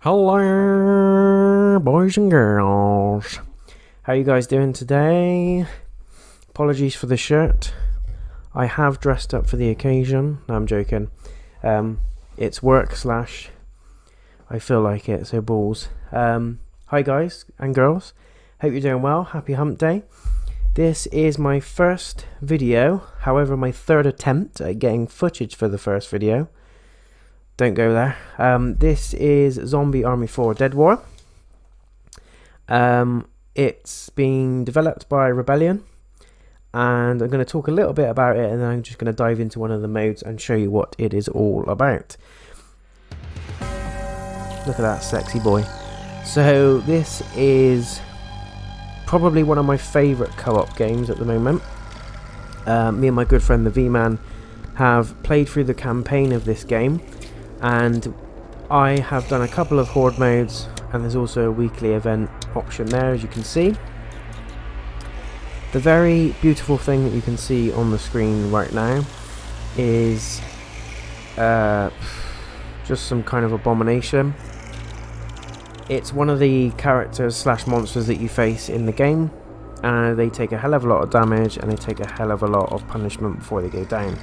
Hello, boys and girls. How you guys doing today? Apologies for the shirt. I have dressed up for the occasion. No, I'm joking. It's work slash I feel like it, so balls. Hi guys and girls. Hope you're doing well. Happy hump day. This is my first video, however my third attempt at getting footage for the first video. Don't go there. This is Zombie Army 4 Dead War. It's being developed by Rebellion, and I'm going to talk a little bit about it, and then I'm just going to dive into one of the modes and show you what it is all about. Look at that sexy boy. So this is probably one of my favourite co-op games at the moment. Me and my good friend the V-Man have played through the campaign of this game, and I have done a couple of Horde modes, and there's also a weekly event option there, as you can see. The very beautiful thing that you can see on the screen right now is just some kind of abomination. It's one of the characters slash monsters that you face in the game, and they take a hell of a lot of damage and they take a hell of a lot of punishment before they go down.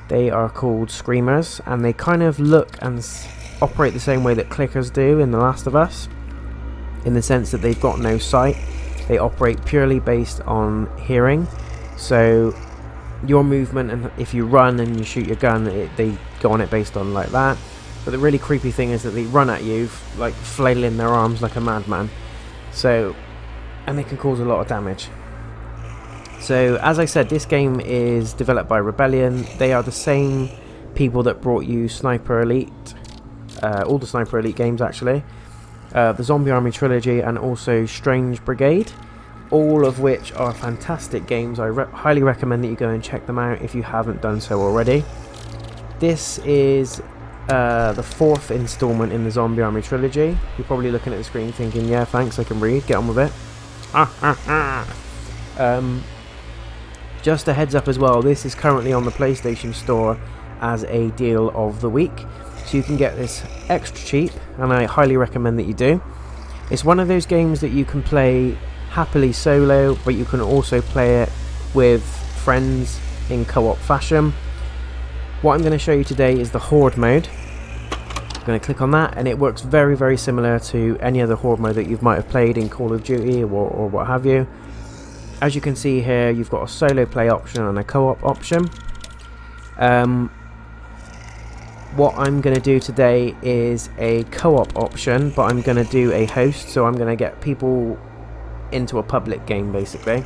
They are called Screamers, and they kind of look and operate the same way that clickers do in The Last of Us, in the sense that they've got no sight. They operate purely based on hearing, so your movement, and if you run and you shoot your gun, they go on it based on like that. But the really creepy thing is that they run at you like flailing their arms like a madman, and they can cause a lot of damage. So, as I said, this game is developed by Rebellion. They are the same people that brought you Sniper Elite, all the Sniper Elite games actually, the Zombie Army trilogy, and also Strange Brigade, all of which are fantastic games. I highly recommend that you go and check them out if you haven't done so already. This is the fourth installment in the Zombie Army trilogy. You're probably looking at the screen thinking, yeah, thanks, I can read, get on with it. Just a heads up as well, this is currently on the PlayStation Store as a deal of the week, so you can get this extra cheap, and I highly recommend that you do. It's one of those games that you can play happily solo, but you can also play it with friends in co-op fashion. What I'm going to show you today is the Horde mode. I'm going to click on that, and it works very, very similar to any other Horde mode that you might have played in Call of Duty or what have you. As you can see here, you've got a solo play option and a co-op option. What I'm going to do today is a co-op option, but I'm going to do a host, so I'm going to get people into a public game basically.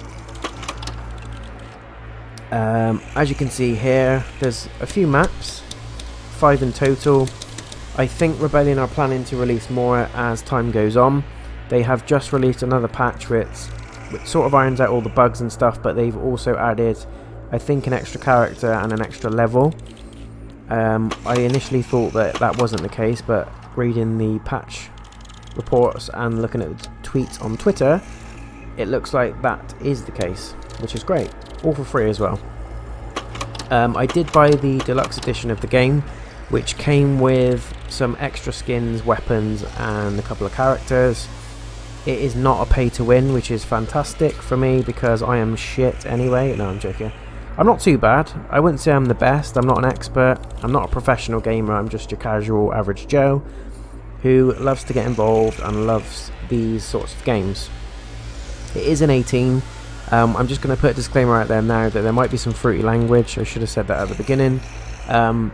As you can see here, there's a few maps, 5 in total. I think Rebellion are planning to release more as time goes on. They have just released another patch which sort of irons out all the bugs and stuff, but they've also added, I think, an extra character and an extra level. I initially thought that that wasn't the case, but reading the patch reports and looking at the tweets on Twitter, it looks like that is the case, which is great. All for free as well. I did buy the deluxe edition of the game, which came with some extra skins, weapons, and a couple of characters. It is not a pay to win, which is fantastic for me because I am shit anyway. No, I'm joking. I'm not too bad. I wouldn't say I'm the best. I'm not an expert. I'm not a professional gamer. I'm just your casual average Joe who loves to get involved and loves these sorts of games. It is an 18. I'm just going to put a disclaimer out there now that there might be some fruity language. I should have said that at the beginning. From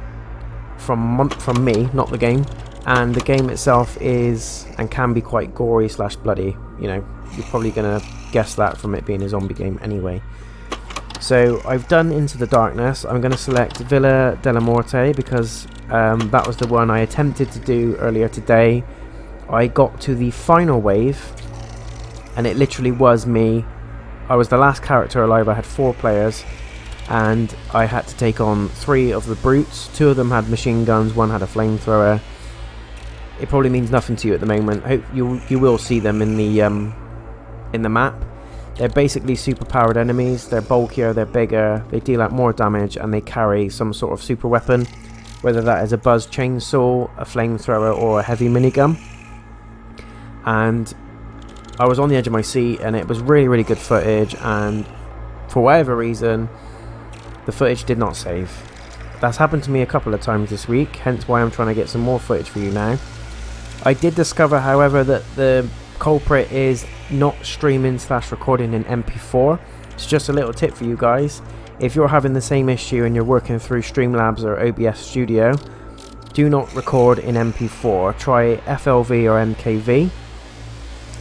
me, not the game. And the game itself is and can be quite gory slash bloody. You know, you're probably going to guess that from it being a zombie game anyway. So I've done Into the Darkness. I'm going to select Villa della Morte because that was the one I attempted to do earlier today. I got to the final wave, and it literally was me. I was the last character alive. I had 4 players, and I had to take on 3 of the brutes. 2 of them had machine guns, 1 had a flamethrower. It probably means nothing to you at the moment. I hope you will see them in the map. They're basically super powered enemies. They're bulkier, they're bigger, they deal out more damage, and they carry some sort of super weapon. whether that is a buzz chainsaw, a flamethrower, or a heavy minigun. And I was on the edge of my seat, and it was really good footage, and for whatever reason the footage did not save. That's happened to me a couple of times this week, hence why I'm trying to get some more footage for you now. I did discover, however, that the culprit is not streaming / recording in MP4. It's just a little tip for you guys. If you're having the same issue and you're working through Streamlabs or OBS Studio, do not record in MP4. Try FLV or MKV.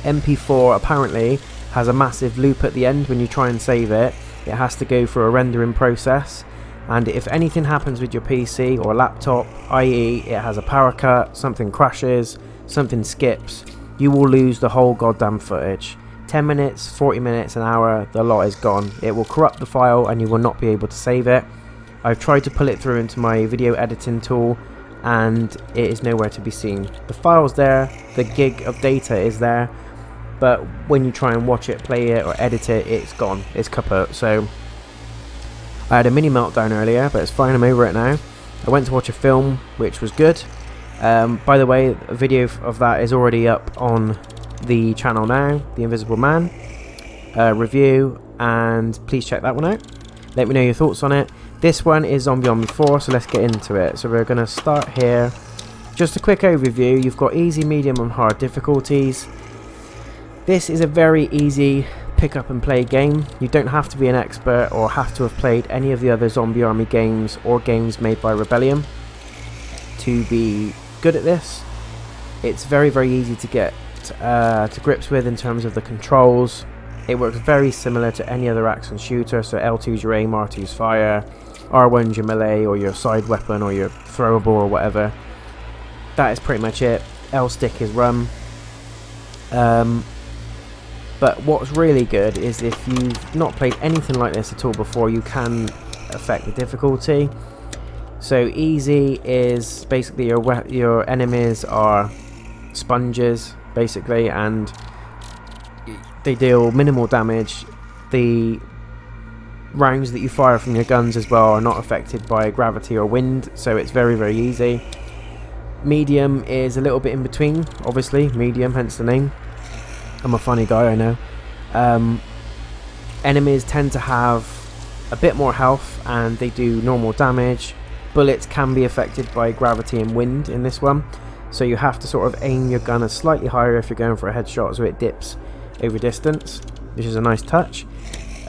MP4 apparently has a massive loop at the end when you try and save it. It has to go through a rendering process, and if anything happens with your PC or laptop, i.e. it has a power cut, something crashes, something skips, you will lose the whole goddamn footage. 10 minutes, 40 minutes, an hour, the lot is gone. It will corrupt the file and you will not be able to save it. I've tried to pull it through into my video editing tool and it is nowhere to be seen. The file's there, the gig of data is there, but when you try and watch it, play it or edit it, it's gone, it's kaput. So I had a mini meltdown earlier, but it's fine, I'm over it now. I went to watch a film, which was good. By the way, a video of that is already up on the channel now, The Invisible Man review, and please check that one out. Let me know your thoughts on it. This one is Zombie Army 4, so let's get into it. So we're going to start here. Just a quick overview. You've got easy, medium and hard difficulties. This is a very easy pick up and play game. You don't have to be an expert or have to have played any of the other Zombie Army games or games made by Rebellion to be good at this. It's very easy to get to grips with in terms of the controls. It works very similar to any other action shooter, so L2 is your aim, R2 is fire, R1 is your melee or your side weapon or your throwable or whatever. That is pretty much it. L stick is run. But what's really good is if you've not played anything like this at all before, you can affect the difficulty. So easy is basically your enemies are sponges basically, and they deal minimal damage. The rounds that you fire from your guns as well are not affected by gravity or wind, so it's very easy. Medium is a little bit in between, obviously, medium, hence the name. I'm a funny guy, I know. Enemies tend to have a bit more health and they do normal damage. Bullets can be affected by gravity and wind in this one, so you have to sort of aim your gun slightly higher if you're going for a headshot, so it dips over distance, which is a nice touch.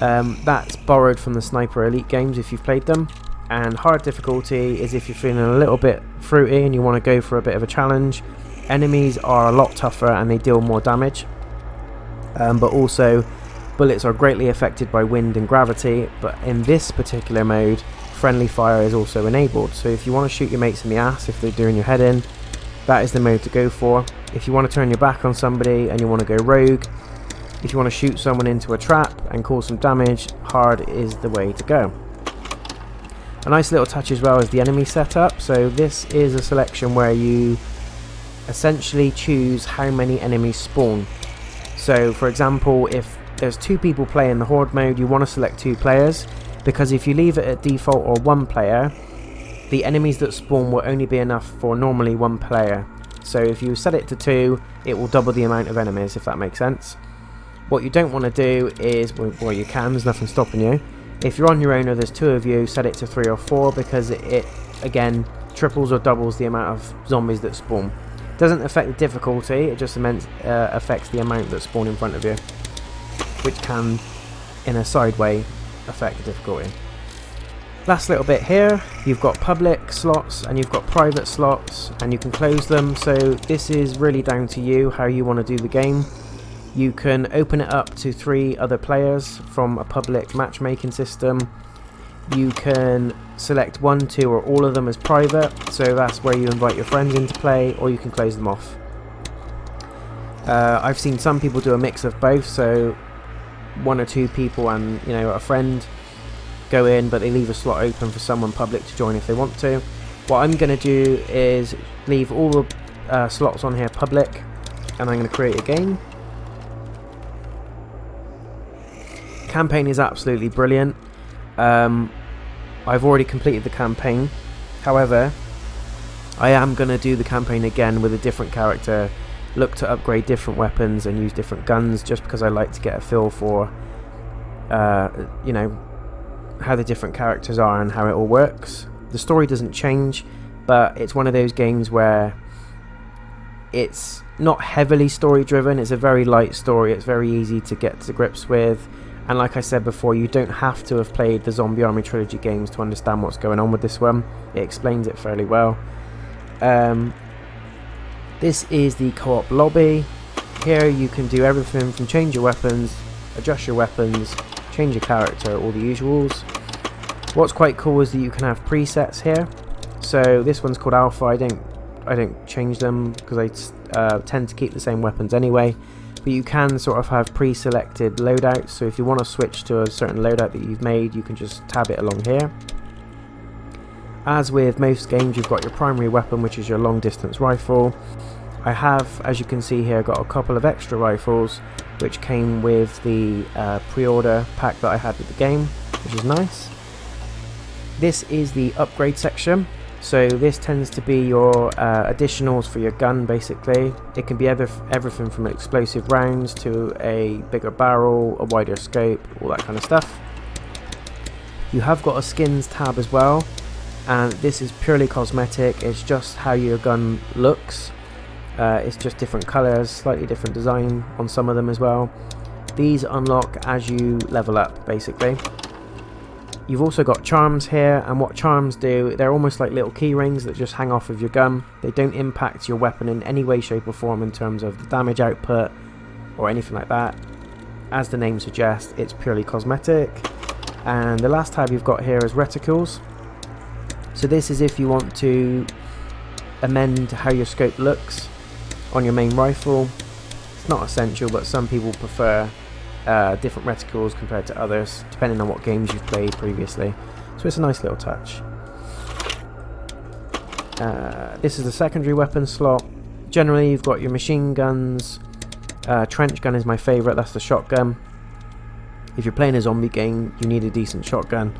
That's borrowed from the Sniper Elite games if you've played them. And hard difficulty is if you're feeling a little bit fruity and you want to go for a bit of a challenge. Enemies are a lot tougher and they deal more damage. But also bullets are greatly affected by wind and gravity, but in this particular mode friendly fire is also enabled, so if you want to shoot your mates in the ass if they're doing your head in, that is the mode to go for. If you want to turn your back on somebody and you want to go rogue, if you want to shoot someone into a trap and cause some damage, hard is the way to go. A nice little touch as well is the enemy setup. So this is a selection where you essentially choose how many enemies spawn. So for example, if there's 2 people playing the Horde mode, you want to select 2 players, because if you leave it at default or 1 player, the enemies that spawn will only be enough for normally 1 player. So if you set it to 2, it will double the amount of enemies, if that makes sense. What you don't want to do is, well you can, there's nothing stopping you. If you're on your own or there's 2 of you, set it to 3 or 4, because it again triples or doubles the amount of zombies that spawn. Doesn't affect the difficulty, it just affects the amount that spawn in front of you, which can, in a side way, affect the difficulty. Last little bit here, you've got public slots and you've got private slots, and you can close them, so this is really down to you how you want to do the game. You can open it up to 3 other players from a public matchmaking system. You can select 1, 2 or all of them as private, so that's where you invite your friends in to play, or you can close them off. I've seen some people do a mix of both, so 1 or 2 people and a friend go in, but they leave a slot open for someone public to join if they want to. What I'm going to do is leave all the slots on here public, and I'm going to create a game. Campaign is absolutely brilliant. I've already completed the campaign. However, I am going to do the campaign again with a different character, look to upgrade different weapons and use different guns, just because I like to get a feel for you know, how the different characters are and how it all works. The story doesn't change, but it's one of those games where it's not heavily story driven. It's a very light story. It's very easy to get to grips with, and like I said before, you don't have to have played the Zombie Army trilogy games to understand what's going on with this one. It explains it fairly well. This is the co-op lobby. Here you can do everything from change your weapons, adjust your weapons, change your character, all the usuals. What's quite cool is that you can have presets here. So this one's called Alpha. I don't change them because I tend to keep the same weapons anyway. But you can sort of have pre-selected loadouts. So if you want to switch to a certain loadout that you've made, you can just tab it along here. As with most games, you've got your primary weapon, which is your long distance rifle. I have, as you can see here, got a couple of extra rifles which came with the pre-order pack that I had with the game, which is nice. This is the upgrade section. So this tends to be your additionals for your gun, basically. It can be everything from explosive rounds to a bigger barrel, a wider scope, all that kind of stuff. You have got a skins tab as well, and this is purely cosmetic. It's just how your gun looks. It's just different colours, slightly different design on some of them as well. These unlock as you level up, basically. You've also got charms here, and what charms do, they're almost like little key rings that just hang off of your gun. They don't impact your weapon in any way, shape or form in terms of the damage output or anything like that. As the name suggests, it's purely cosmetic. And the last tab you've got here is reticles. So this is if you want to amend how your scope looks on your main rifle. It's not essential, but some people prefer different reticles compared to others, depending on what games you've played previously. So it's a nice little touch. This is the secondary weapon slot. Generally you've got your machine guns. Trench gun is my favourite, that's the shotgun. If you're playing a zombie game, you need a decent shotgun.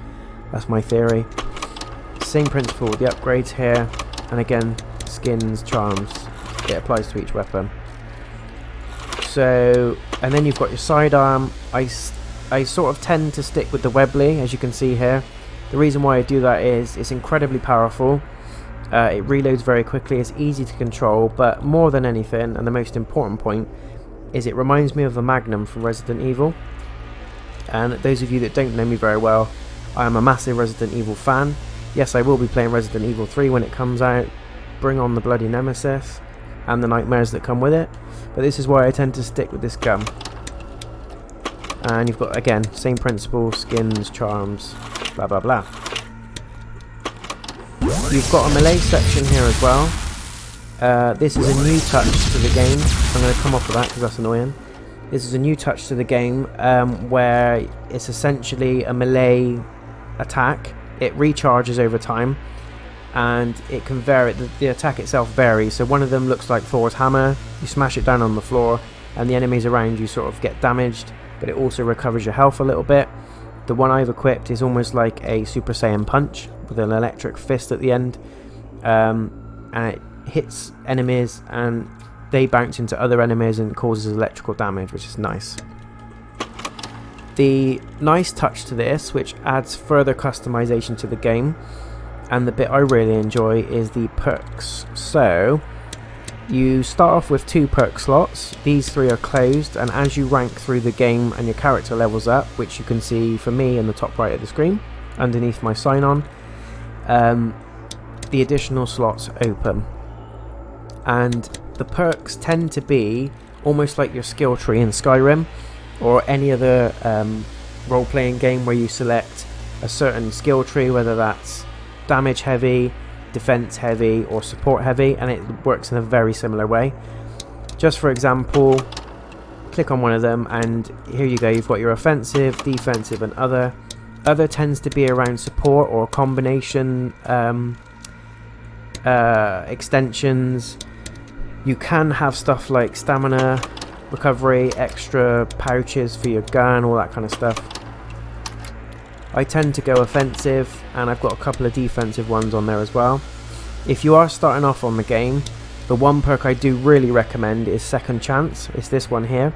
That's my theory. Same principle with the upgrades here, and again, skins, charms, it applies to each weapon. So, and then you've got your sidearm. I sort of tend to stick with the Webley, as you can see here. The reason why I do that is it's incredibly powerful. It reloads very quickly, it's easy to control, but more than anything, and the most important point, is it reminds me of the Magnum from Resident Evil. And those of you that don't know me very well, I am a massive Resident Evil fan. Yes, I will be playing Resident Evil 3 when it comes out. Bring on the bloody Nemesis and the nightmares that come with it. But this is why I tend to stick with this gun. And you've got, again, same principle, skins, charms, blah blah blah. You've got a melee section here as well. This is a new touch to the game. I'm going to come off of that because that's annoying. This is a new touch to the game where it's essentially a melee attack. It recharges over time, and it can vary. The attack itself varies. So one of them looks like Thor's hammer. You smash it down on the floor, and the enemies around you sort of get damaged, but it also recovers your health a little bit. The one I've equipped is almost like a Super Saiyan punch with an electric fist at the end, and it hits enemies and they bounce into other enemies and causes electrical damage, which is nice. The nice touch to this, which adds further customization to the game, and the bit I really enjoy, is the perks. So you start off with 2 perk slots. These 3 are closed, and as you rank through the game and your character levels up, which you can see for me in the top right of the screen underneath my sign on, the additional slots open. And the perks tend to be almost like your skill tree in Skyrim or any other role-playing game where you select a certain skill tree, whether that's damage heavy, defense heavy, or support heavy, and it works in a very similar way. Just for example, click on one of them and here you go, you've got your offensive, defensive and other. Other tends to be around support or combination extensions. You can have stuff like stamina, recovery, extra pouches for your gun, all that kind of stuff. I tend to go offensive, and I've got a couple of defensive ones on there as well. If you are starting off on the game, the one perk I do really recommend is Second Chance. It's this one here.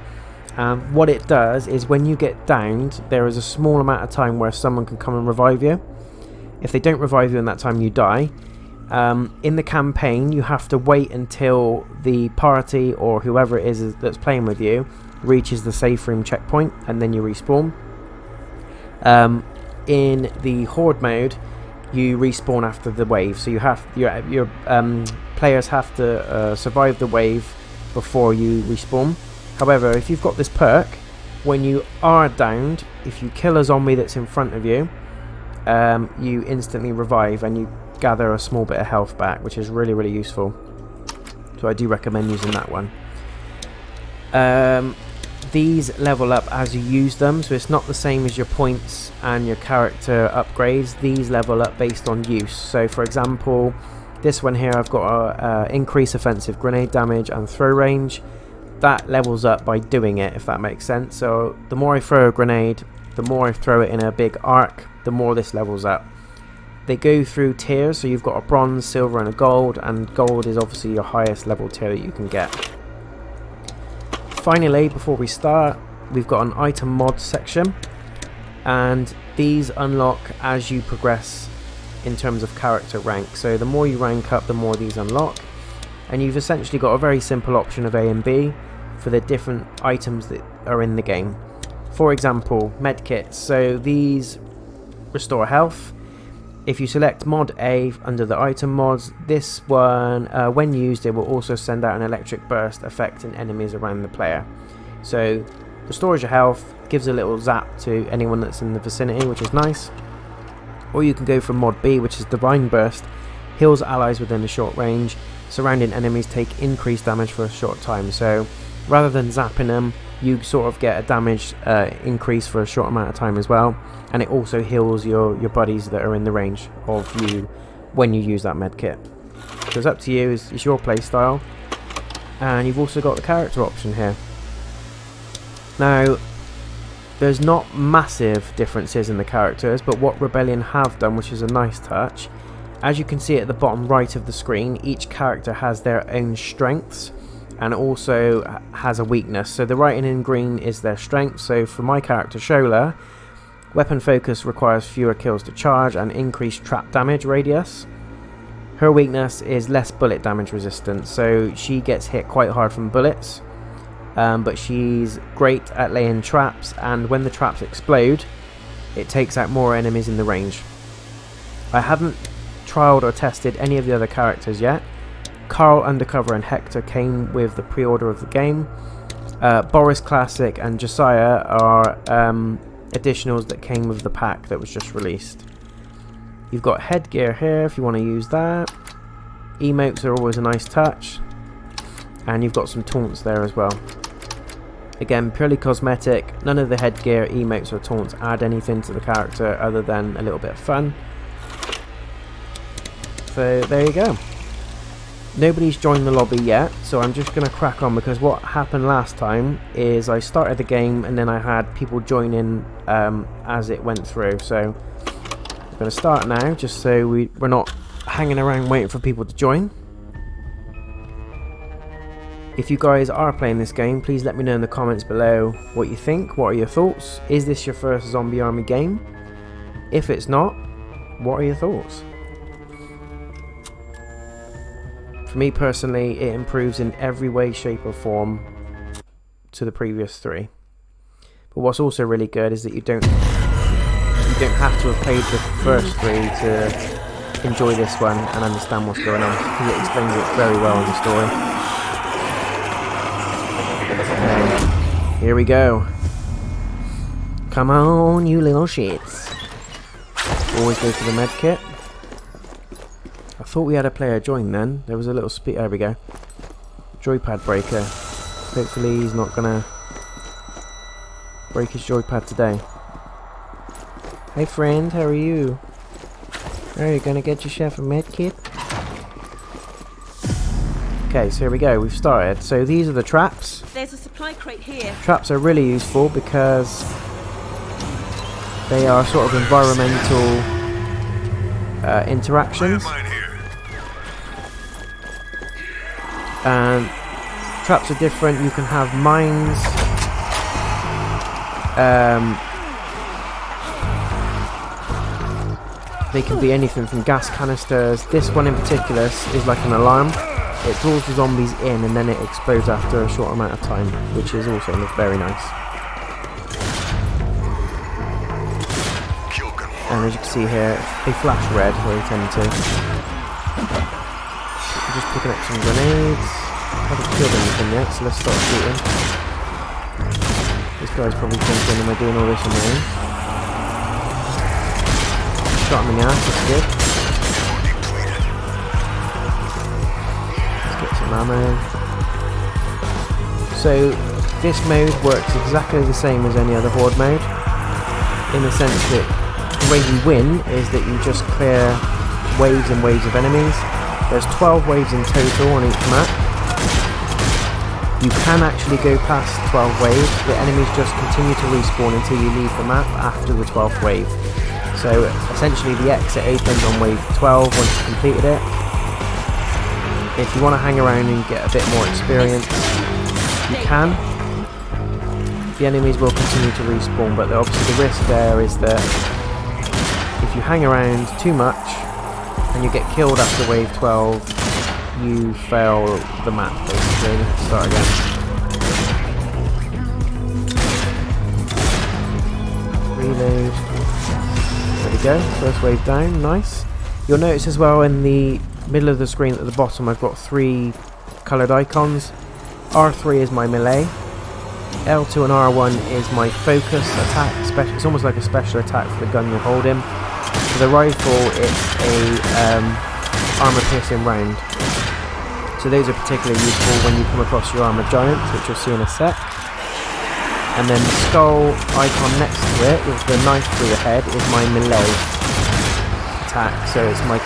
What it does is when you get downed, there is a small amount of time where someone can come and revive you. If they don't revive you in that time, you die. In the campaign, you have to wait until the party or whoever it is that's playing with you reaches the safe room checkpoint, and then you respawn. In the Horde mode, you respawn after the wave, so you have your players have to survive the wave before you respawn. However, if you've got this perk, when you are downed, if you kill a zombie that's in front of you, you instantly revive and you gather a small bit of health back, which is really, really useful. So I do recommend using that one. These level up as you use them, so it's not the same as your points and your character upgrades. These level up based on use. So for example, this one here, I've got increase offensive grenade damage and throw range. That levels up by doing it, if that makes sense. So the more I throw a grenade, the more I throw it in a big arc, the more this levels up. They go through tiers, so you've got a bronze, silver and a gold, and gold is obviously your highest level tier that you can get. Finally, before we start, we've got an item mod section, and these unlock as you progress in terms of character rank. So the more you rank up, the more these unlock, and you've essentially got a very simple option of A and B for the different items that are in the game. For example, medkits. So these restore health. If you select mod A under the item mods, this one, when used, it will also send out an electric burst affecting enemies around the player. So restores your health, gives a little zap to anyone that's in the vicinity, which is nice. Or you can go for mod B, which is divine burst, heals allies within a short range, surrounding enemies take increased damage for a short time. So rather than zapping them, you sort of get a damage increase for a short amount of time as well, and it also heals your buddies that are in the range of you when you use that med kit. So it's up to you, it's your play style, and you've also got the character option here. Now, there's not massive differences in the characters, but what Rebellion have done, which is a nice touch, as you can see at the bottom right of the screen, each character has their own strengths and also has a weakness. So the writing in green is their strength. So for my character Shola, weapon focus requires fewer kills to charge and increased trap damage radius. Her weakness is less bullet damage resistance, so she gets hit quite hard from bullets, but she's great at laying traps, and when the traps explode, it takes out more enemies in the range. I haven't trialed or tested any of the other characters yet. Carl, Undercover and Hector came with the pre-order of the game. Boris Classic and Josiah are additionals that came with the pack that was just released. You've got headgear here if you want to use that. Emotes are always a nice touch, and you've got some taunts there as well. Again, purely cosmetic. None of the headgear, emotes or taunts add anything to the character other than a little bit of fun. So there you go. Nobody's joined the lobby yet, so I'm just going to crack on, because what happened last time is I started the game and then I had people join in as it went through. So I'm going to start now, just so we're not hanging around waiting for people to join. If you guys are playing this game, please let me know in the comments below what you think. What are your thoughts? Is this your first Zombie Army game? If it's not, what are your thoughts? For me personally, it improves in every way, shape or form to the previous three. But what's also really good is that you don't have to have played the first three to enjoy this one and understand what's going on, because it explains it very well in the story. Here we go. Come on, you little shits. Always go for the med kit. I thought we had a player join then. There was a little there we go. Joypad breaker. Hopefully he's not gonna break his joypad today. Hey friend, how are you? Are you gonna get yourself a med kit? Okay, so here we go. We've started. So these are the traps. There's a supply crate here. Traps are really useful because they are sort of environmental interactions. And traps are different. You can have mines. They can be anything from gas canisters. This one in particular is like an alarm. It draws the zombies in and then it explodes after a short amount of time, which is also very nice. And as you can see here, they flash red, or they tend to. I'm just picking up some grenades. I haven't killed anything yet, so let's start shooting. This guy's probably thinking, am I doing all this on my own? Shot him in the ass, that's good. Let's get some ammo. So, this mode works exactly the same as any other Horde mode, in the sense that the way you win is that you just clear waves and waves of enemies. There's 12 waves in total on each map. You can actually go past 12 waves. The enemies just continue to respawn until you leave the map after the 12th wave. So essentially the exit opens on wave 12 once you've completed it. If you want to hang around and get a bit more experience, you can. The enemies will continue to respawn, but obviously the risk there is that if you hang around too much and you get killed after wave 12, you fail the map basically. Let's start again. Reload. There we go, first wave down, nice. You'll notice as well in the middle of the screen at the bottom I've got 3 coloured icons. R3 is my melee, L2 and R1 is my focus attack, it's almost like a special attack for the gun you're holding. For the rifle it's a armour piercing round. So those are particularly useful when you come across your armoured giants, which you'll see in a sec. And then the skull icon next to it with the knife through the head is my melee attack. So it's my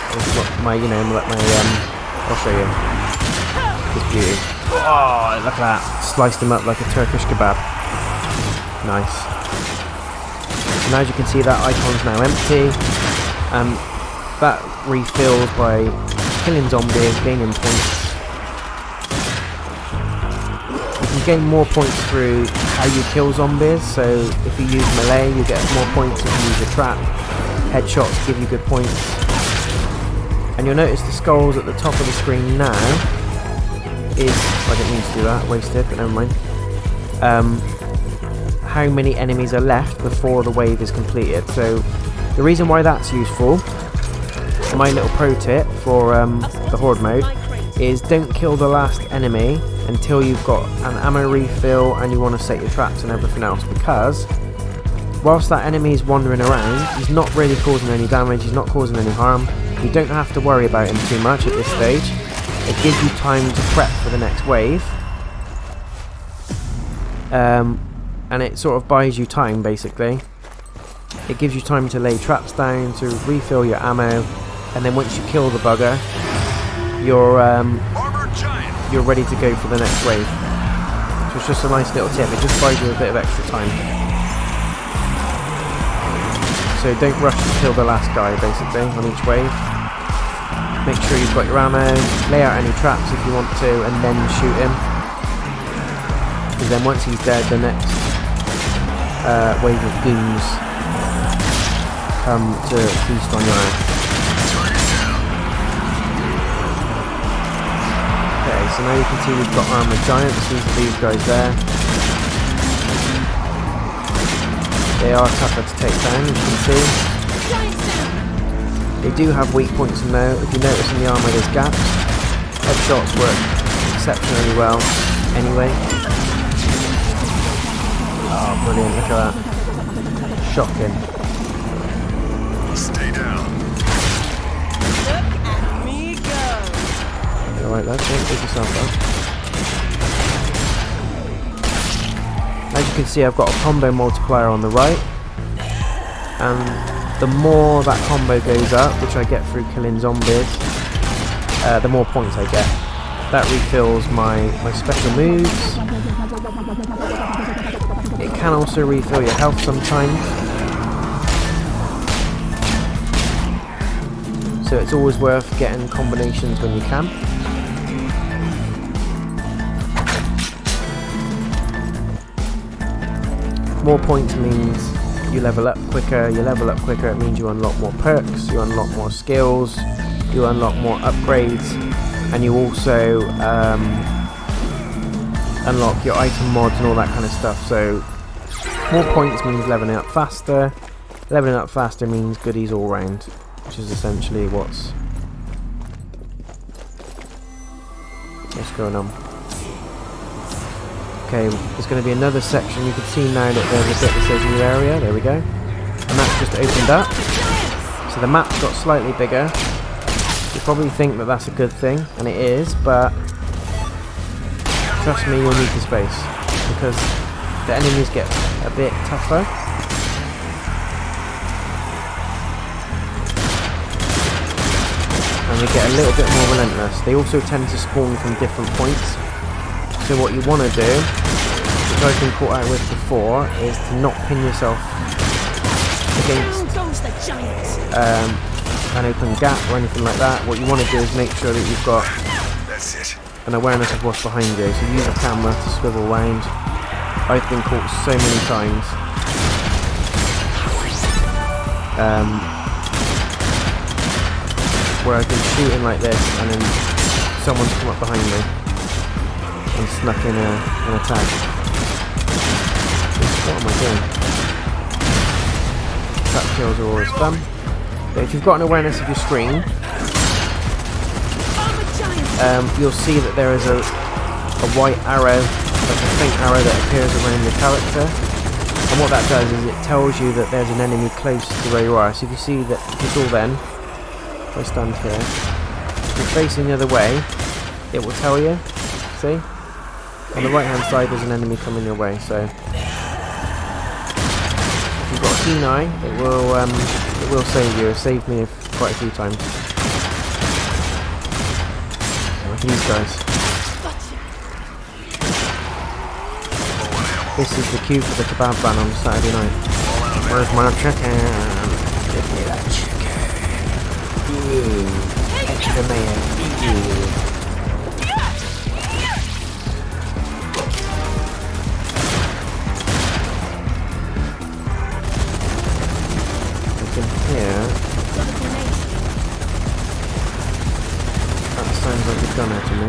I'll show you. This beauty. Oh, look at that! Sliced him up like a Turkish kebab. Nice. And as you can see, that icon's now empty. That refills by killing zombies, gaining points. You can gain more points through how you kill zombies, so if you use melee you get more points. If you use a trap, headshots give you good points. And you'll notice the skulls at the top of the screen now is, I didn't mean to do that, wasted, but never mind. How many enemies are left before the wave is completed. So the reason why that's useful, my little pro tip for the Horde mode, is don't kill the last enemy until you've got an ammo refill and you want to set your traps and everything else, because whilst that enemy is wandering around, he's not really causing any damage, he's not causing any harm. You don't have to worry about him too much at this stage. It gives you time to prep for the next wave, and it sort of buys you time basically. It gives you time to lay traps down, to refill your ammo, and then once you kill the bugger, you're ready to go for the next wave. So it's just a nice little tip, it just buys you a bit of extra time. So don't rush to kill the last guy basically on each wave. Make sure you've got your ammo, lay out any traps if you want to, and then shoot him. Because then once he's dead, the next wave of goons come to feast on your ass. Okay, so now you can see we've got armoured giants. These are these guys there. They are tougher to take down, as you can see. They do have weak points in there. If you notice in the armour there's gaps. Headshots work exceptionally well anyway. Oh, brilliant, look at that. Shocking. Stay down. Look at me go. Alright, that's it. Pick yourself up. As you can see, I've got a combo multiplier on the right. And the more that combo goes up, which I get through killing zombies, the more points I get. That refills my special moves. It can also refill your health sometimes. So it's always worth getting combinations when you can. More points means you level up quicker. You level up quicker, it means you unlock more perks, you unlock more skills, you unlock more upgrades, and you also unlock your item mods and all that kind of stuff. So more points means leveling up faster. Leveling up faster means goodies all round, which is essentially what's going on. Okay, there's going to be another section. You can see now that there's a bit that says new area. There we go. And that's just opened up. So the map's got slightly bigger. You probably think that that's a good thing, and it is, but trust me, you'll need the space because the enemies get a bit tougher. And they get a little bit more relentless. They also tend to spawn from different points. So what you want to do, which I've been caught out with before, is to not pin yourself against an open gap or anything like that. What you want to do is make sure that you've got an awareness of what's behind you. So use a camera to swivel around. I've been caught so many times. Where I've been shooting like this and then someone's come up behind me and snuck in an attack. What am I doing? Trap kills are always fun. But if you've got an awareness of your screen, you'll see that there is a white arrow, like a faint arrow that appears around the character. And what that does is it tells you that there's an enemy close to where you are. So if you see that, if all then, if I stand here, if you're facing the other way, it will tell you. See? On the right hand side there's an enemy coming your way, so if you've got a keen eye, it will save you. It saved me quite a few times. Like these guys. This is the cue for the kebab ban on Saturday night. Where's my chicken? Give me that chicken. Ooh, extra mayo. Ooh. Here. That sounds like a gunner to me.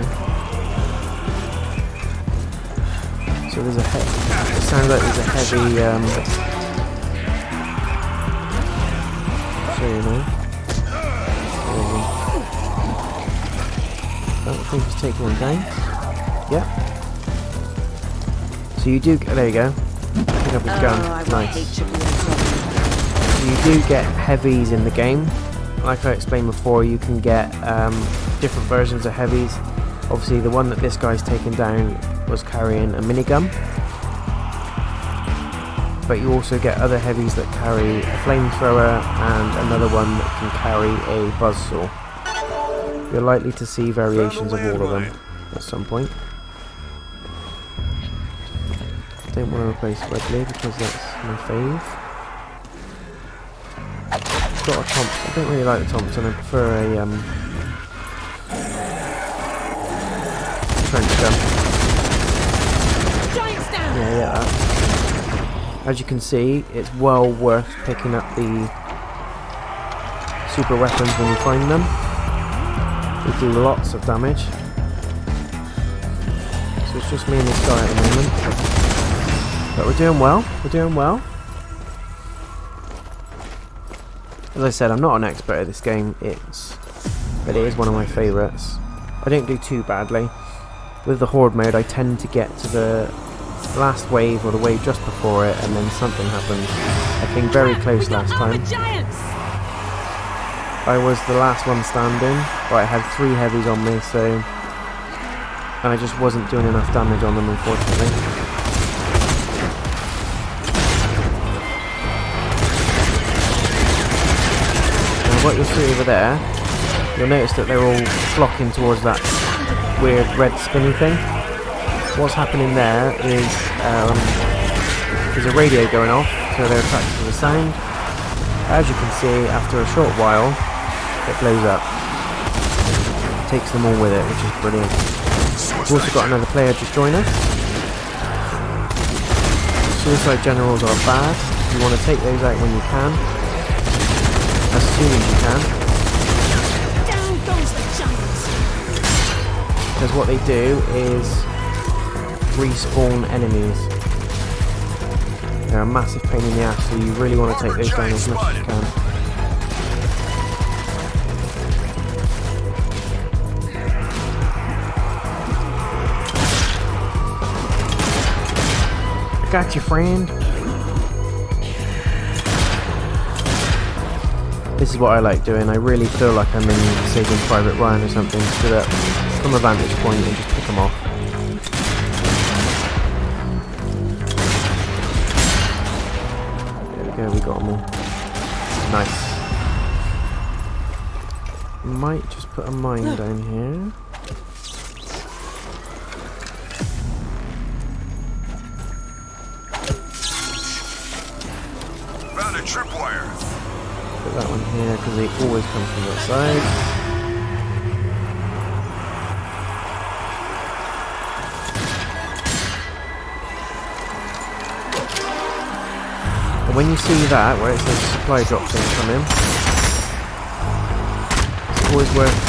So there's a it sounds like there's a heavy so you know. I don't think he's taking one down. Yep. So you do there you go. Pick up his gun. Nice. You do get heavies in the game. Like I explained before, you can get different versions of heavies. Obviously the one that this guy's taken down was carrying a minigun, but you also get other heavies that carry a flamethrower and another one that can carry a buzzsaw. You're likely to see variations of all of them at some point. Don't want to replace Webley because that's my fave. Got a Thompson. I don't really like the Thompson. I prefer a trench gun. Yeah, that. As you can see, it's well worth picking up the super weapons when you find them. They do lots of damage. So it's just me and this guy at the moment. But we're doing well. We're doing well. As I said, I'm not an expert at this game, but it is one of my favourites. I don't do too badly. With the Horde mode, I tend to get to the last wave or the wave just before it, and then something happens. I came very close last time. I was the last one standing, but I had 3 heavies on me, and I just wasn't doing enough damage on them, unfortunately. What you'll see over there, you'll notice that they're all flocking towards that weird red spinny thing. What's happening there is there's a radio going off, so they're attracted to the sound. As you can see, after a short while, it blows up. It takes them all with it, which is brilliant. We've also got another player just join us. As Suicide generals are bad. You want to take those out when you can, as soon as you can. Down goes the giants. Because what they do is respawn enemies. They're a massive pain in the ass, so you really want to take those down as much as you can. Got you, friend. This is what I like doing. I really feel like I'm in Saving Private Ryan or something. Stood up from a vantage point and just pick them off. There we go, we got them all. Nice. Might just put a mine down here. Found a tripwire. Put that one here because they always come from that side. And when you see that, where it says supply drops incoming, it's always worth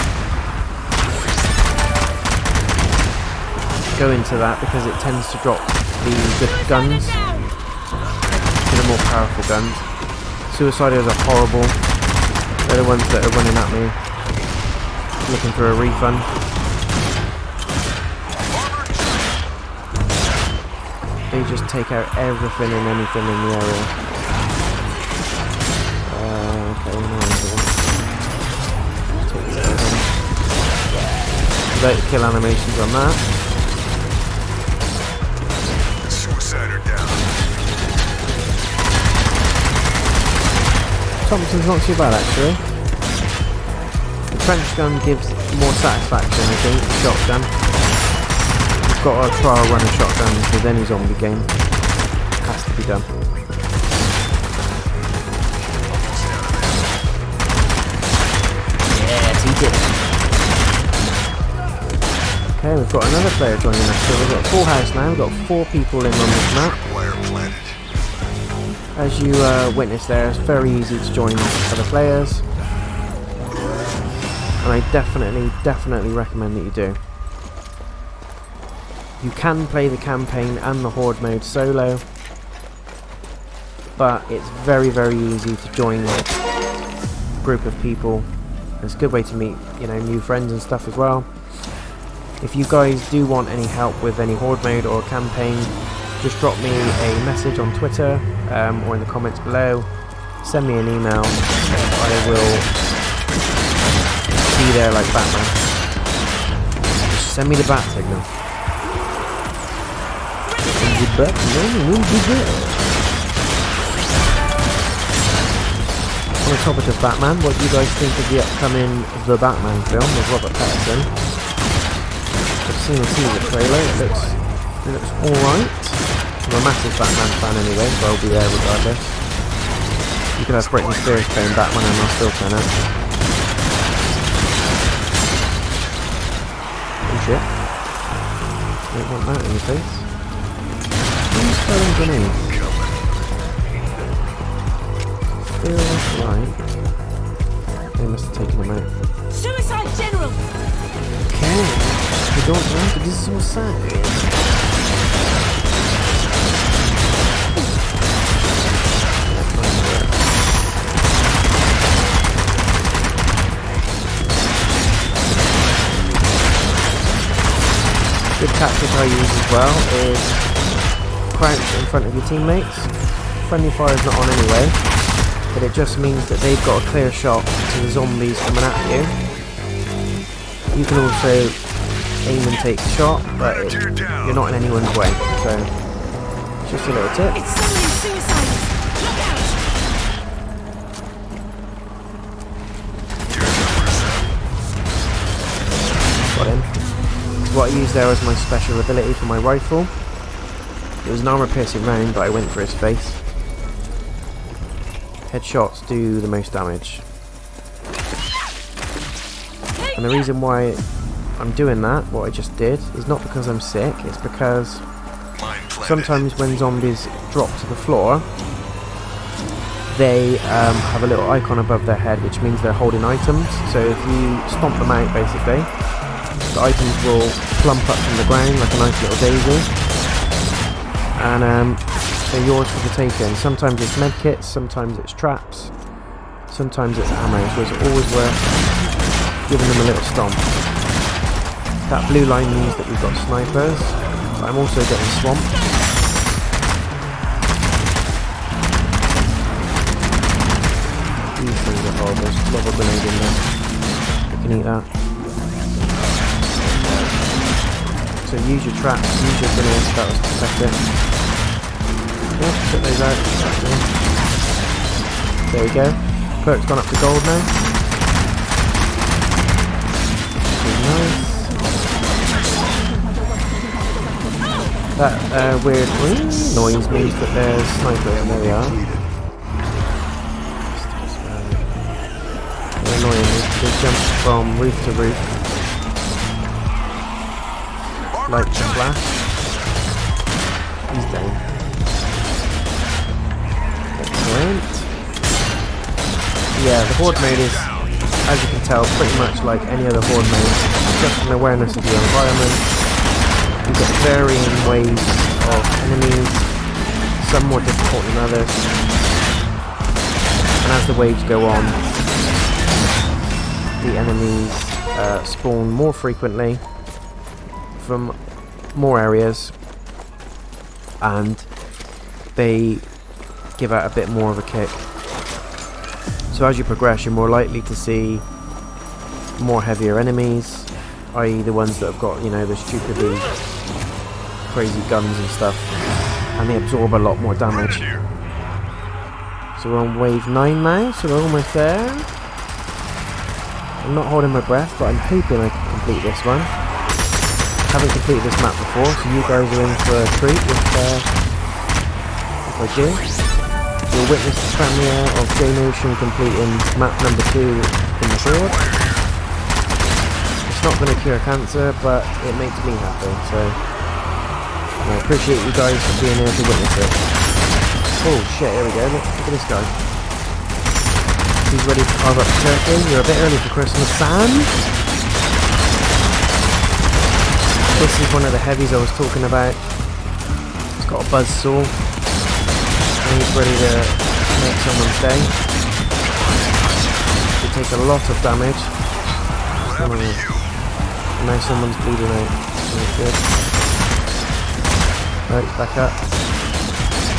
going to that because it tends to drop the good guns, the more powerful guns. Suiciders are horrible. They're the ones that are running at me, looking for a refund. They just take out everything and anything in the area. Okay, without the kill animations on that. Suicider down. Thompson's not too bad actually. The trench gun gives more satisfaction, I think, the shotgun. You've got to try a run a shotgun with any zombie game. It has to be done. Yes, he did it. Okay, we've got another player joining us. So we've got a full house now. We've got 4 people in on this map. As you witness there, it's very easy to join other players. And I definitely recommend that you do. You can play the campaign and the Horde mode solo, but it's very easy to join a group of people. It's a good way to meet, you know, new friends and stuff as well. If you guys do want any help with any Horde mode or campaign, just drop me a message on Twitter or in the comments below. Send me an email. I will be there like Batman. Just send me the bat signal. The Batman will be there. On the topic of Batman, what do you guys think of the upcoming The Batman film with Robert Pattinson? I've seen a teaser trailer. It looks alright. I'm a massive Batman fan anyway, so I'll be there regardless. You could have Britney Spears playing Batman and I'll still turn up. Oh shit. Don't want that in your face. Who's throwing grenades? Feels like they must have taken him out. Suicide General! Okay, we don't want to do suicide. Good tactic I use as well is crouch in front of your teammates. Friendly fire is not on anyway, but it just means that they've got a clear shot to the zombies coming at you. You can also aim and take the shot, but you're not in anyone's way, so it's just a little tip. It's summoning suicides! Look out! Got him. What I used there was my special ability for my rifle. It was an armor piercing round, but I went for his face. Headshots do the most damage. And the reason why I'm doing that, what I just did, is not because I'm sick, it's because sometimes when zombies drop to the floor, they have a little icon above their head, which means they're holding items. So if you stomp them out, basically, the items will plump up from the ground like a nice little daisy, and they're yours for the taking. Sometimes it's medkits, sometimes it's traps, sometimes it's ammo, so it's always worth giving them a little stomp. That blue line means that we've got snipers, but I'm also getting swamped. These things are horrible. There's a lot of grenade in there. You can eat that. So use your traps, use your grenades, that was pathetic. Yep, put those out. There we go. Perk's gone up to gold now. Nice. That weird noise means that there's sniper, and there we are. They're annoying, they jump from roof to roof. Like the flash. He's down. Excellent. Yeah, the Horde mode is, as you can tell, pretty much like any other Horde mode. Just an awareness of your environment. You've got varying waves of enemies, some more difficult than others. And as the waves go on, the enemies spawn more frequently from more areas, and they give out a bit more of a kick. So as you progress, you're more likely to see more heavier enemies, i.e. the ones that have got, you know, the stupidly crazy guns and stuff, and they absorb a lot more damage. So we're on wave 9 now, so we're almost there. I'm not holding my breath, but I'm hoping I can complete this one. Haven't completed this map before, so you guys are in for a treat if I do. You'll witness the premiere of Jaynotion completing map number 2 in the Horde. It's not going to cure cancer, but it makes me happy, so I appreciate you guys for being here to witness it. Oh shit, here we go, look at this guy. He's ready to carve up the turkey. You're a bit early for Christmas, Sam. This is one of the heavies I was talking about. It's got a buzzsaw, and he's ready to make someone's day. He takes a lot of damage. And now someone's bleeding out. Very good. Right, back up.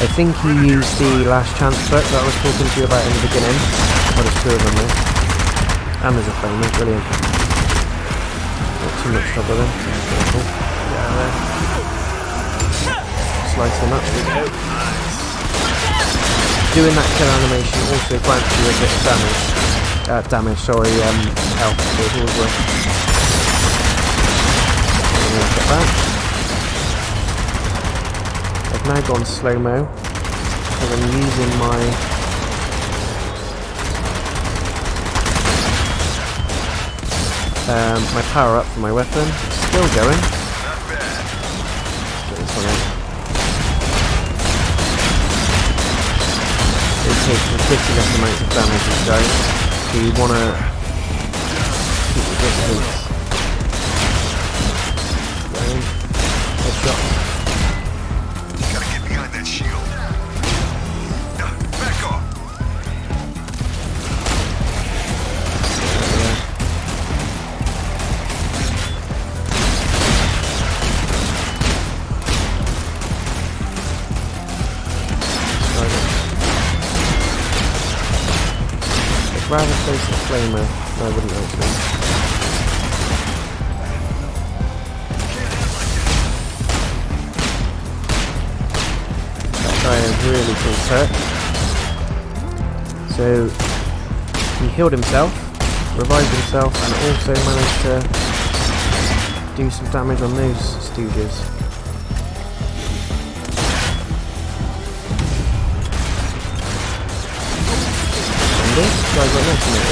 I think he used the last chance perk that I was talking to you about in the beginning. Oh, there's 2 of them there. And there's a flamer, brilliant. Not too much trouble then. Careful. Get out of there. Slice them up, there we go. Doing that kill animation also grants you a bit of damage. Health, so it's always worth. Look at that. I've now gone slow-mo, because I'm using my power-up for my weapon. It's still going. Let's get this one out. It takes ridiculous amounts of damage, these guys, so you want to keep the distance. Headshot. Gotta get behind that shield. Back off. I'd rather face a flamer. No, I wouldn't actually. A really cool perk. So he healed himself, revived himself, and also managed to do some damage on those stooges. And this guy's right next to me. Oh,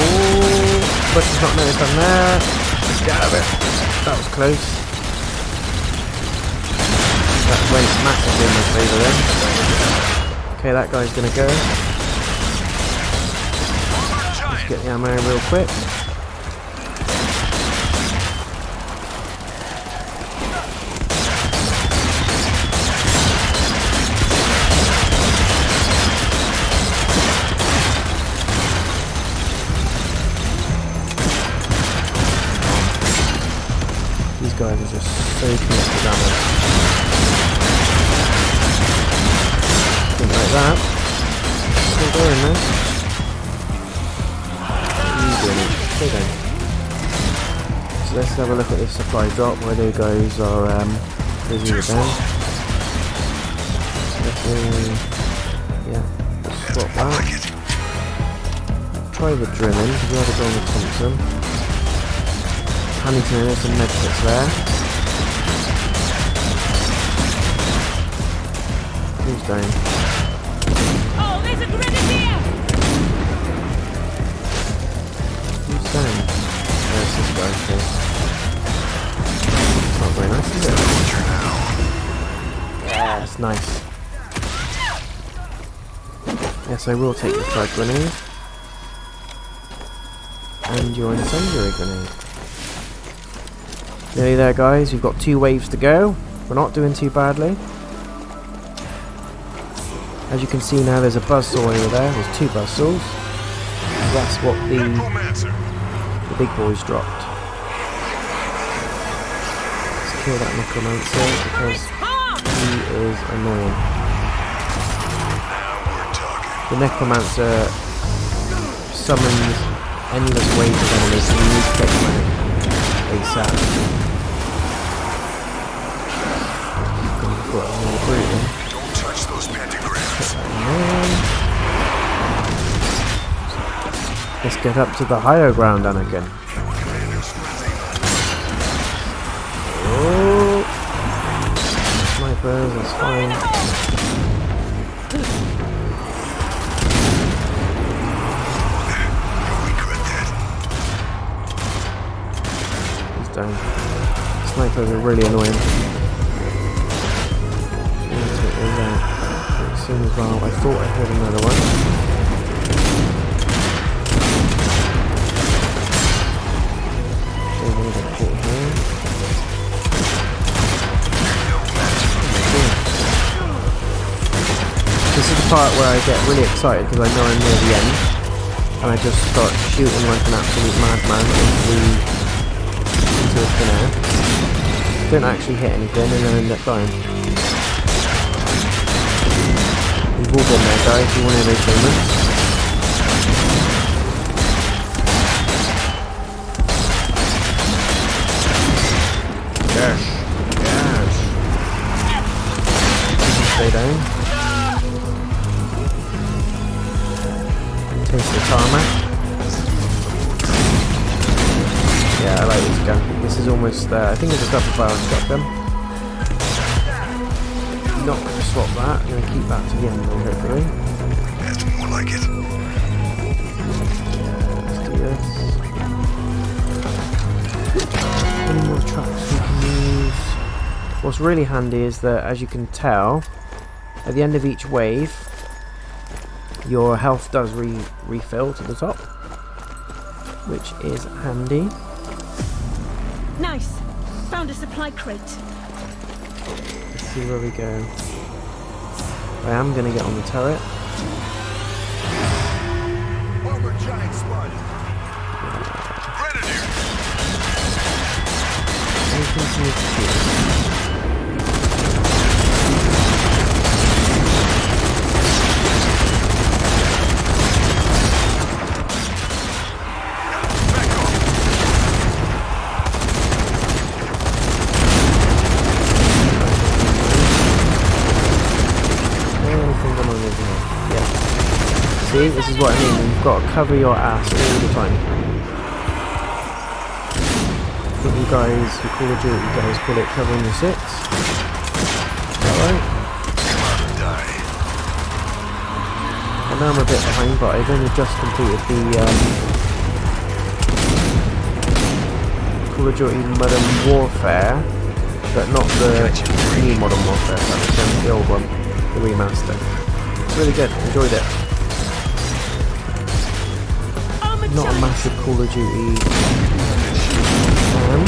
but he's not noticed I'm there. Let's get out of it. That was close. That went massively in my favour then. Okay, that guy's gonna go. Let's get the ammo real quick. These guys are just soaking up the damage. Something like that. Still going there. Stay down. So let's have a look at this supply drop where those guys are busy with them. Yeah, swap that. Try the drilling, because we had to go on the Thompson. Handy to know there's some medkits there. Who's down? Oh, there's a grenadier! Who's down? There's this guy, okay. Not very nice, is it? Yeah, it's nice. Yes, I will take your frag grenade. And your incendiary grenade. Nearly there, guys. We've got 2 waves to go. We're not doing too badly. As you can see now, there's a buzzsaw over there. There's 2 buzzsaws. That's what the big boys dropped. Let's kill that necromancer because he is annoying. The necromancer summons endless waves of enemies, so you need to take them out ASAP. Don't touch those pentagrams. Let's get up to the higher ground, Anakin. Oh, snipers, that's fine. He's down. Snipers are really annoying. As soon as well, I thought I heard another one. This is the part where I get really excited because I know I'm near the end, and I just start shooting like an absolute madman into the thin air. Don't actually hit anything and then end up dying. We've all been there, guys. You want to those moments. Yes. Yes. Stay down. Taste the tarmac. Yeah, I like this gun. This is almost, I think it's a double barrel shotgun. Not going to swap that. I'm going to keep that to the end, hopefully. That's more like it. Yeah, let's do this. Any more trucks we can use? What's really handy is that, as you can tell, at the end of each wave, your health does refill to the top, which is handy. Nice. Found a supply crate. Let's see where we go. I am going to get on the turret. Armored giant spotted. Grenadier. Anything to move to shoot. See, this is what I mean, you've got to cover your ass all the time. I think you guys, who Call of Duty guys, call it covering your six. Is that right? I know I'm a bit behind, but I've only just completed the Call of Duty Modern Warfare but not the new Modern Warfare, the old one, the remaster. It's really good, enjoyed it. Not a massive Call of Duty fan,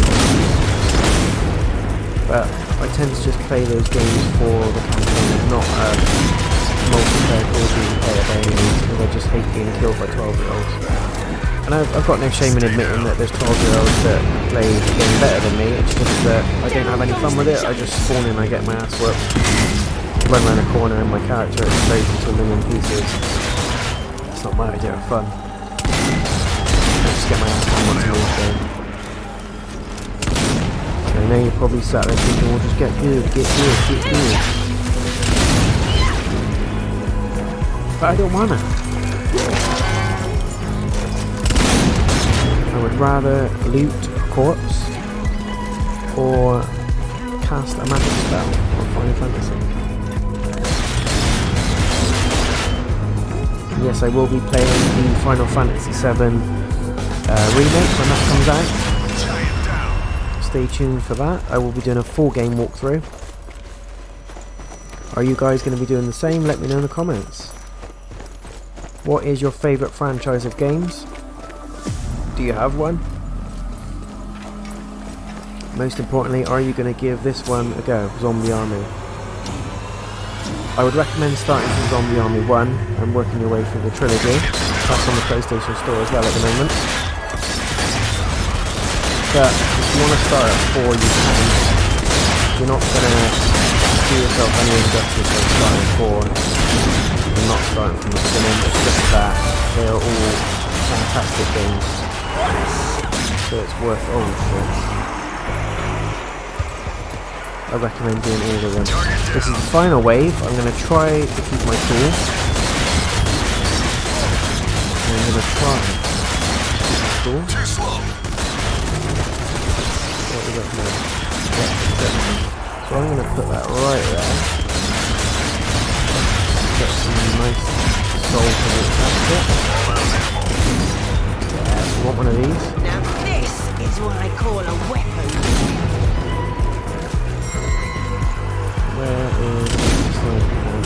but I tend to just play those games for the campaign and not multiplayer Call of Duty player by any means, because I just hate being killed by 12-year-olds. And I've got no shame in admitting that there's 12-year-olds that play the game better than me. It's just that I don't have any fun with it. I just spawn in, I get my ass whooped, run around a corner, and my character explodes into a million pieces. It's not my idea of fun. I just get my ass hammered to this game. I know you're probably sat there thinking, well, just get good, get good, get good. But I don't wanna. I would rather loot a corpse or cast a magic spell on Final Fantasy. Yes, I will be playing the Final Fantasy VII remake when that comes out. Stay tuned for that. I will be doing a full game walkthrough. Are you guys going to be doing the same? Let me know in the comments. What is your favourite franchise of games? Do you have one? Most importantly, are you going to give this one a go, Zombie Army? I would recommend starting from Zombie Army 1 and working your way through the trilogy. That's on the PlayStation Store as well at the moment. But if you want to start at 4, you can. You're not going to do yourself any injustice by starting 4 and not starting from the beginning. It's just that they're all fantastic games. So it's worth all shit. I recommend doing all of them. This is the final wave. I'm going to try to keep my cool. I'm going to try to keep my cool. Too slow. What we got here? So I'm going to put that right there. Get some nice soul for this basket. Yeah, we want one of these. Now this is what I call a weapon. Where is the sniper?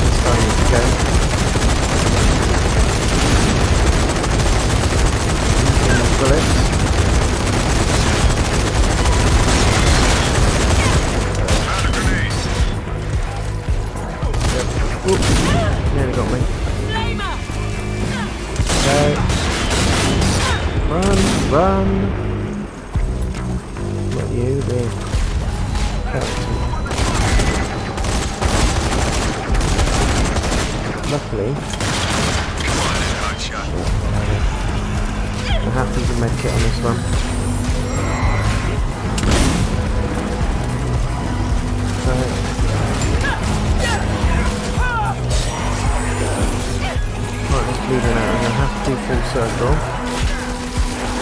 It's starting to go. Using bullets. Yep. Oops. Nearly got me. Okay. Run, run. You the character. Luckily, I have to use a med kit on this one. Right, it's bleeding out. I'm going to have to do full circle.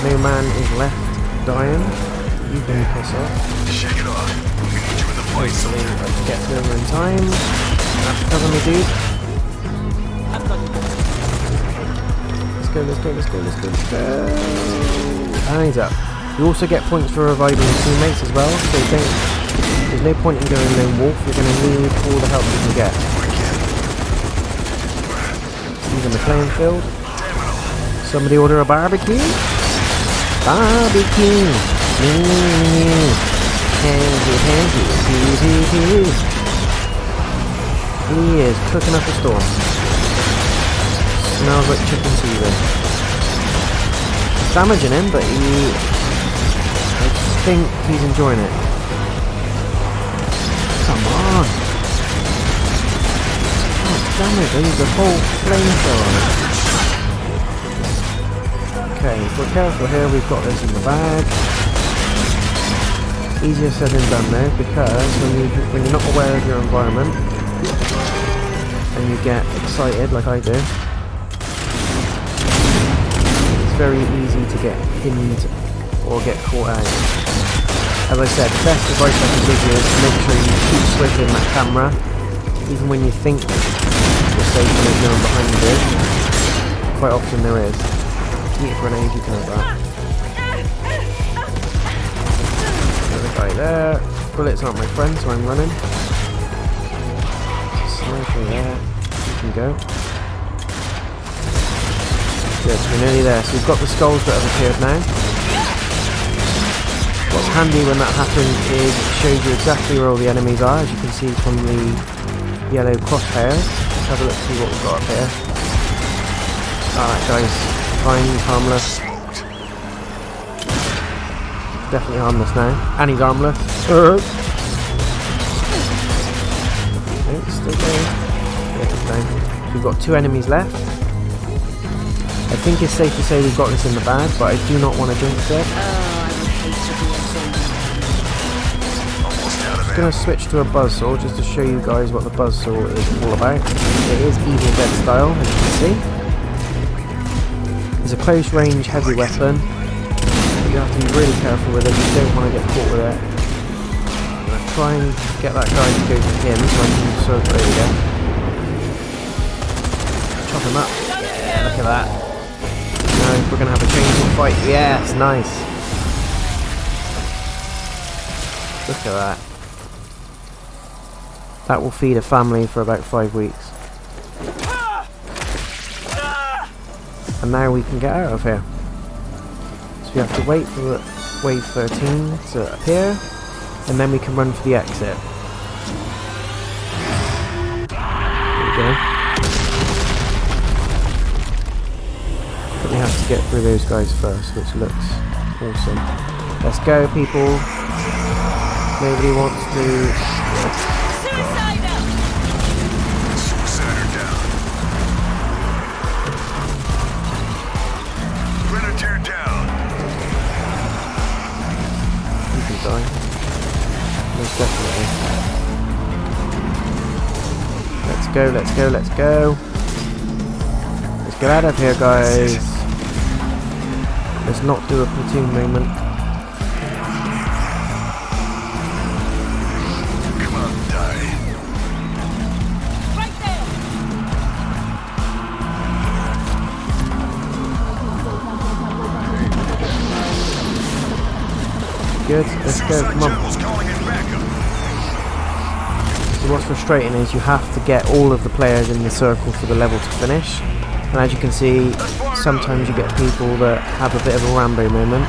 No man is left dying. You can piss off. Shake it off. We need you in the fight. Hopefully I can get through them in time. That's cover me, dude. Let's go, let's go, let's go, let's go, let's go. And he's up. You also get points for reviving your teammates as well, so there's no point in going lone wolf. You're going to need all the help you can get. Even the playing field. Somebody order a barbecue? Barbecue! He is cooking up a storm. Smells like chicken season. It's damaging him, but I think he's enjoying it. Come on. Oh, damage, I used a whole flamethrower on it. Okay, if we're careful here, we've got this in the bag. Easier said than done though, because when you're not aware of your environment and you get excited like I do, it's very easy to get pinned or get caught out. As I said, the best advice I can give you is to make sure you keep switching that camera, even when you think you're safe and there's no one behind you. Quite often there is. Eat a grenade, you can have that. there. Bullets aren't my friend, so I'm running. Sniper there. You can go. Good, we're nearly there. So we've got the skulls that have appeared now. What's handy when that happens is it shows you exactly where all the enemies are, as you can see from the yellow crosshairs. Let's have a look, see what we've got up here. Alright guys, fine, he's harmless. Definitely harmless now. And he's harmless. Okay, still going. Yeah, we've got 2 enemies left. I think it's safe to say we've got this in the bag, but I do not want to jinx it. I'm just going to switch to a buzzsaw just to show you guys what the buzzsaw is all about. It is Evil Dead style, as you can see. It's a close range heavy weapon. You have to be really careful with it, you don't want to get caught with it. I'm going to try and get that guy to go for him so I can circle. There we go. Chop him up. Yeah, look at that. Now we're going to have a chainsaw fight. Yes, nice. Look at that. That will feed a family for about 5 weeks. And now we can get out of here. So we have to wait for wave 13 to appear, and then we can run for the exit. There we go. But we have to get through those guys first, which looks awesome. Let's go, people. Nobody wants to... Suicider down. Grenadier down. You can die. Most definitely. Let's go, let's go, let's go. Let's get out of here, guys. Let's not do a platoon moment. Come on, die. Right there! Good, let's go, come on. General's calling in backup. So what's frustrating is you have to get all of the players in the circle for the level to finish. And as you can see, sometimes you get people that have a bit of a Rambo moment.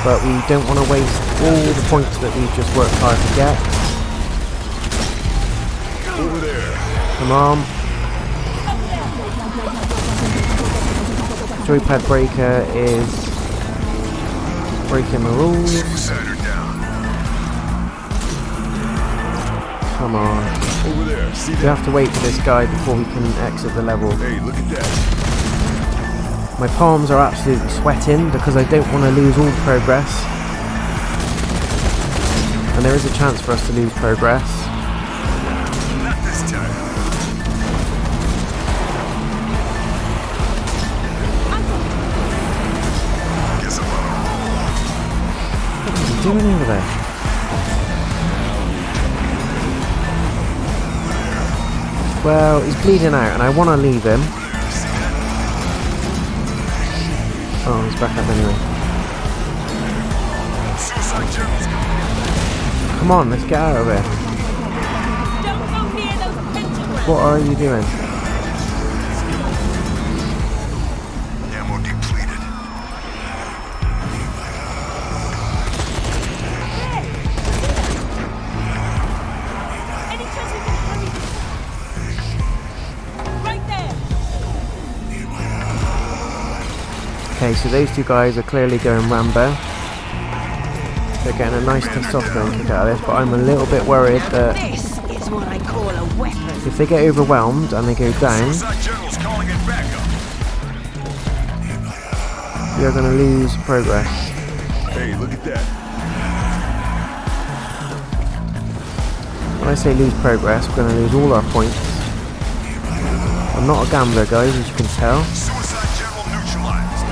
But we don't want to waste all the points that we've just worked hard to get. Over there. Come on. Joypad Breaker is breaking the rules. Suicider down. Come on. Over there. See We that? have to wait for this guy before we can exit the level. Hey, look at that. My palms are absolutely sweating because I don't want to lose all progress. And there is a chance for us to lose progress. Not this time. Guess I'm on a roll. What is he doing over there? Well, he's bleeding out and I want to leave him. See that? Oh, he's back up anyway. Suicide General's coming. Come on, let's get out of here. Don't go near those pentagrams! What are you doing? Ammo depleted. Any chance we can hurry? Right there! Okay, so those two guys are clearly going Rambo. They're getting a nice testosterone kick out of this, but I'm a little bit worried that This is what I call a weapon. if they get overwhelmed and they go down, Suicide General's calling in backup. we are going to lose progress. Hey, look at that. When I say lose progress, we're going to lose all our points. I'm not a gambler, guys, as you can tell. Suicide General neutralized.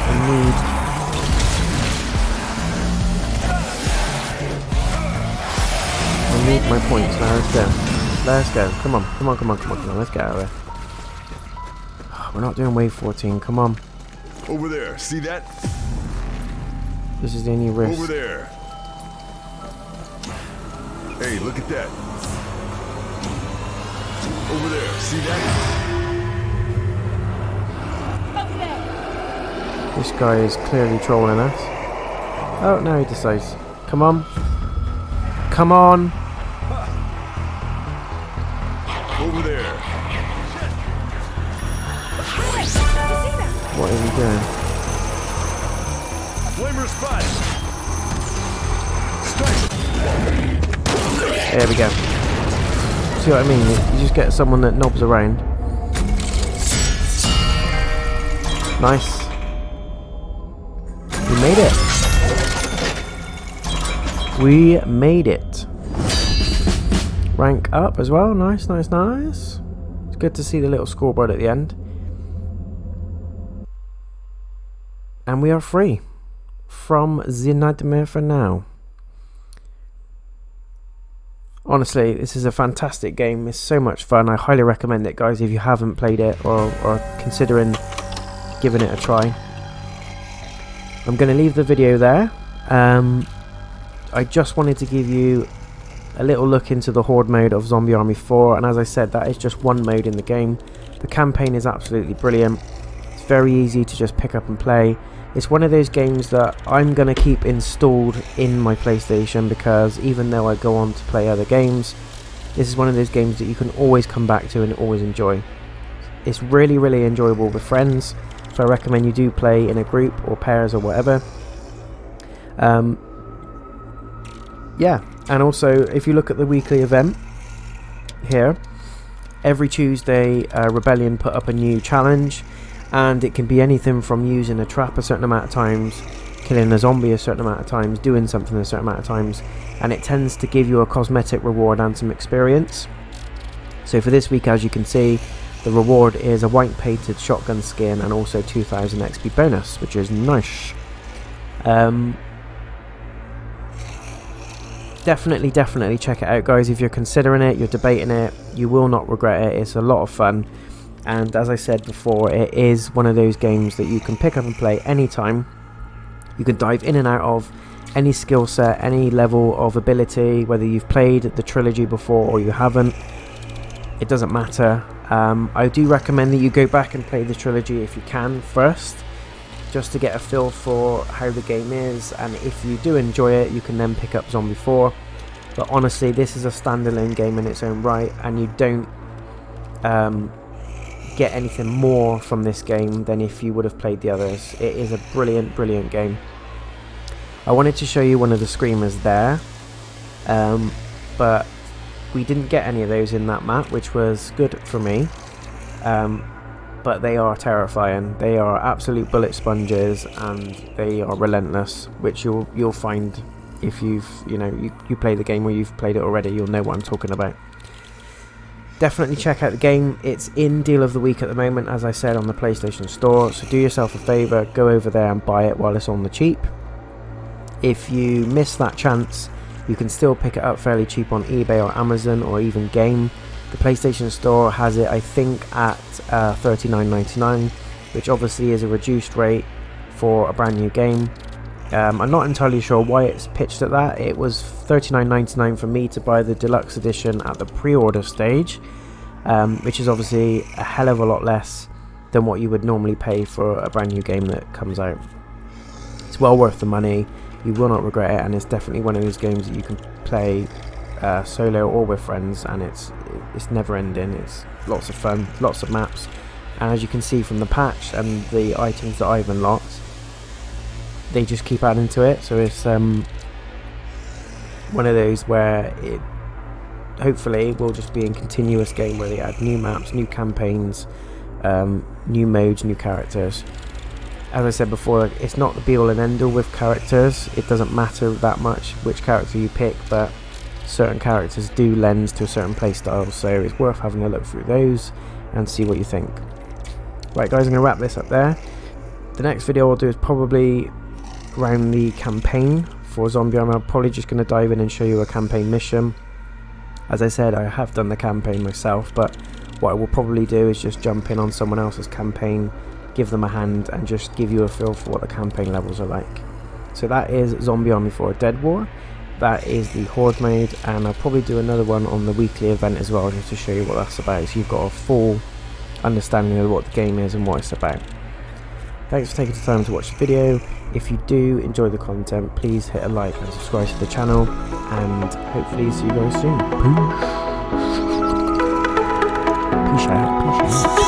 I need my points now. Let's go. Let's go. Come on. Come on, come on, come on, come on. Let's get out of there. We're not doing wave 14. Come on. Over there. See that? This is the only risk. Over there. Hey, look at that. Over there, see that? Over there. This guy is clearly trolling us. Oh, now he decides. Come on. Come on. Over there. What is he doing? Flamer spotted. There we go. See what I mean? You just get someone that knobs around. Nice. We made it. We made it. Rank up as well. Nice, nice, nice. It's good to see the little scoreboard at the end. And we are free from the nightmare for now. Honestly, this is a fantastic game. It's so much fun. I highly recommend it, guys, if you haven't played it or considering giving it a try. I'm going to leave the video there. I just wanted to give you a little look into the Horde mode of Zombie Army 4, and as I said, that is just one mode in the game. The campaign is absolutely brilliant. It's very easy to just pick up and play. It's one of those games that I'm going to keep installed in my PlayStation, because even though I go on to play other games, this is one of those games that you can always come back to and always enjoy. It's really, really enjoyable with friends, so I recommend you do play in a group or pairs or whatever. Yeah, and also if you look at the weekly event here, every Tuesday Rebellion put up a new challenge, and it can be anything from using a trap a certain amount of times, killing a zombie a certain amount of times, doing something a certain amount of times, and it tends to give you a cosmetic reward and some experience. So for this week, as you can see, the reward is a white painted shotgun skin and also 2000 XP bonus, which is nice. Definitely check it out, guys. If you're considering it, you're debating it, you will not regret it. It's a lot of fun, and as I said before, it is one of those games that you can pick up and play anytime. You can dive in and out of any skill set, any level of ability, whether you've played the trilogy before or you haven't. It doesn't matter. I do recommend that you go back and play the trilogy if you can first, just to get a feel for how the game is, and if you do enjoy it, you can then pick up Zombie 4. But honestly, this is a standalone game in its own right, and you don't get anything more from this game than if you would have played the others. It is a brilliant game. I wanted to show you one of the screamers there, but we didn't get any of those in that map, which was good for me. But they are terrifying. They are absolute bullet sponges, and they are relentless, which you'll find if you play the game, or you've played it already. You'll know what I'm talking about. Definitely check out the game. It's in deal of the week at the moment, as I said, on the PlayStation Store, so do yourself a favor, go over there and buy it while it's on the cheap. If you miss that chance, you can still pick it up fairly cheap on eBay or Amazon or even Game. The PlayStation Store has it, I think, at $39.99, which obviously is a reduced rate for a brand new game. I'm not entirely sure why it's pitched at that. It was $39.99 for me to buy the deluxe edition at the pre-order stage, which is obviously a hell of a lot less than what you would normally pay for a brand new game that comes out. It's well worth the money. You will not regret it, and it's definitely one of those games that you can play solo or with friends, and it's never ending. It's lots of fun, lots of maps, and as you can see from the patch and the items that I've unlocked, they just keep adding to it. So it's one of those where it hopefully will just be a continuous game where they add new maps, new campaigns, new modes, new characters. As I said before, it's not the be all and end all with characters. It doesn't matter that much which character you pick, but certain characters do lend to a certain playstyle, so it's worth having a look through those and see what you think. Right guys, I'm going to wrap this up there. The next video I'll do is probably around the campaign for Zombie Army. I'm probably just going to dive in and show you a campaign mission. As I said, I have done the campaign myself, but what I will probably do is just jump in on someone else's campaign, give them a hand, and just give you a feel for what the campaign levels are like. So that is Zombie Army 4 Dead War. that is the Horde mode, and I'll probably do another one on the weekly event as well, just to show you what that's about, so you've got a full understanding of what the game is and what it's about. Thanks for taking the time to watch the video. If you do enjoy the content, please hit a like and subscribe to the channel, and hopefully see you guys soon. Peace out.